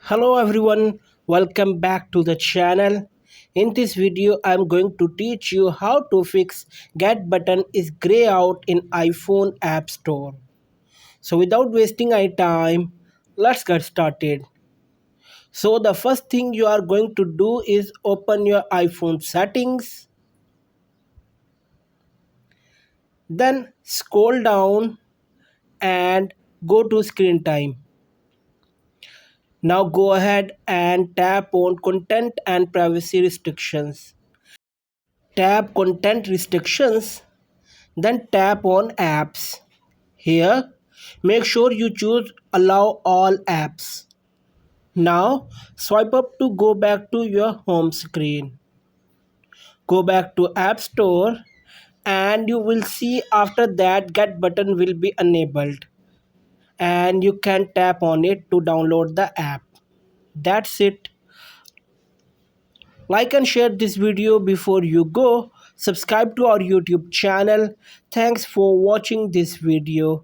Hello everyone, welcome back to the channel. In this video I'm going to teach you how to fix get button is gray out in iPhone App Store. So without wasting our time, let's get started. So the first thing you are going to do is open your iPhone settings, then scroll down and go to screen time. Now go ahead and tap on content and privacy restrictions. Tap content restrictions, then tap on apps. Here, make sure you choose allow all apps. Now, swipe up to go back to your home screen. Go back to App Store and you will see after that get button will be enabled and you can tap on it to download the app. That's it. Like and share this video before you go. Subscribe to our YouTube channel. Thanks for watching this video.